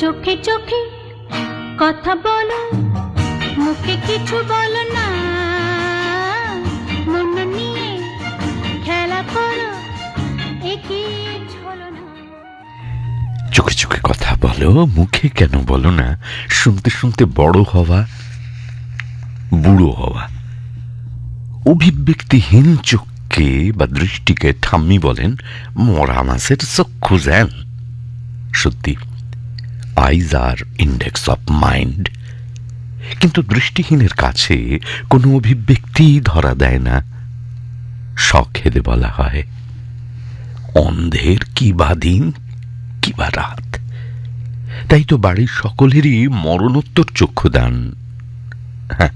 চোখে চোখে কথা বলো, মুখে কিছু বলো না, মন নিয়ে খেলা করো, একই ছলনা। চোখে চোখে কথা বলো, মুখে কেন বলো না, শুনতে শুনতে বড় হওয়া, বুড়ো হওয়া। অভিব্যক্তিহীন চোখকে বা দৃষ্টিকে ঠাম্মি বলেন মরা মাছের চক্ষু জ্ঞান। সত্যি, আইজ আর ইন্ডেক্স অফ মাইন্ড। কিন্তু দৃষ্টিহীনের কাছে কোনো অভিব্যক্তি ধরা দেয় না। শখেদে বলা হয়, অন্ধের কি বা দিন কি বা রাত। তাই তো বাড়ির সকলেরই মরণোত্তর চক্ষুদান। হ্যাঁ,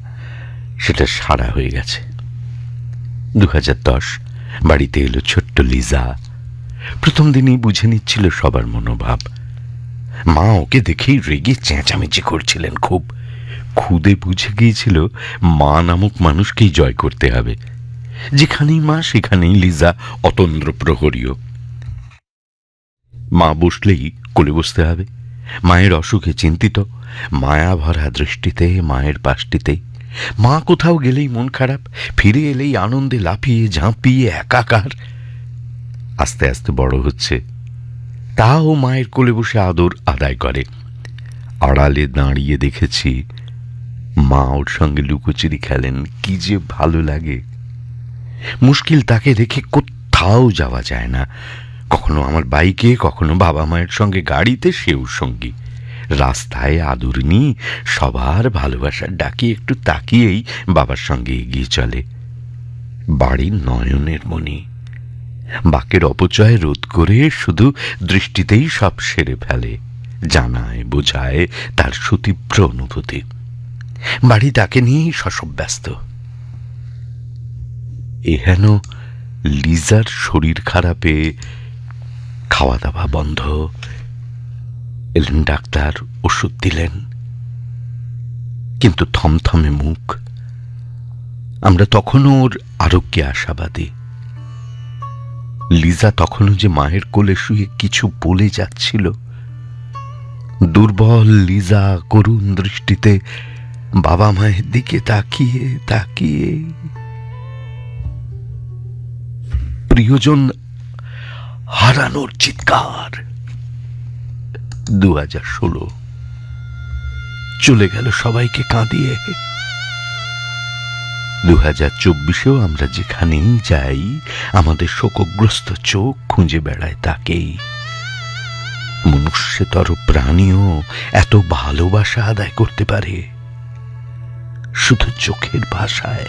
সেটা সারা হয়ে গেছে। 2010 বাড়িতে এলো ছোট্ট লিজা। প্রথম দিনই বুঝে নিচ্ছিল সবার মনোভাব। মা ওকে দেখেই রেগে চেঁচামেচি করছিলেন খুব। খুদে বুঝে গিয়েছিল মা নামক মানুষকেই জয় করতে হবে। যেখানেই মা সেখানেই লিজা অতন্দ্র প্রহরীয়। মা বসলেই কোলে বসতে হবে। মায়ের অসুখে চিন্তিত, মায়া ভরা দৃষ্টিতে মায়ের পাশটিতে। মা কোথাও গেলেই মন খারাপ, ফিরে এলেই আনন্দে লাফিয়ে ঝাঁপিয়ে একাকার। আস্তে আস্তে বড় হচ্ছে, তাও মায়ের কোলে বসে আদর আদায় করে। আড়ালে দাঁড়িয়ে দেখেছি মা ওর সঙ্গে লুকোচুরি খেলেন, কি যে ভালো লাগে। মুশকিল তাকে রেখে কোথাও যাওয়া যায় না। কখনো আমার বাইকে, কখনো বাবা মায়ের সঙ্গে গাড়িতে, সেও সঙ্গী। রাস্তায় আদর নিয়ে সবার ভালোবাসার ডাকি একটু তাকিয়েই বাবার সঙ্গে এগিয়ে চলে। বাড়ির নয়নের মণি, বাকের অপচয় রোধ করে শুধু দৃষ্টিতেই সব সেরে ফেলে। জানায় বোঝায় তার সুতীব্র অনুভূতি। বাড়ি তাকে নিয়েই শশব ব্যস্ত। এহেন লিজার শরীর খারাপে খাওয়া দাওয়া বন্ধ। এলেন ডাক্তার, ওষুধ দিলেন, কিন্তু থমথমে মুখ। আমরা তখনও ওর আরোগ্যে আশাবাদী। লিজা তখনও যে মায়ের কোলে শুয়ে কিছু বলে যাচ্ছিল। দুর্বল লিজা করুণ দৃষ্টিতে বাবা মায়ের দিকে তাকিয়ে তাকিয়ে। প্রিয়জন হারানোর চিৎকার। 2016 চলে গেল সবাইকে কাঁদিয়ে। 2024-এও আমরা যেখানেই যাই আমাদের শোকগ্রস্ত চোখ খুঁজে বেড়ায় তাকেই। মনুষ্যতর প্রাণীও এত ভালোবাসা আদায় করতে পারে শুধু চোখের ভাষায়।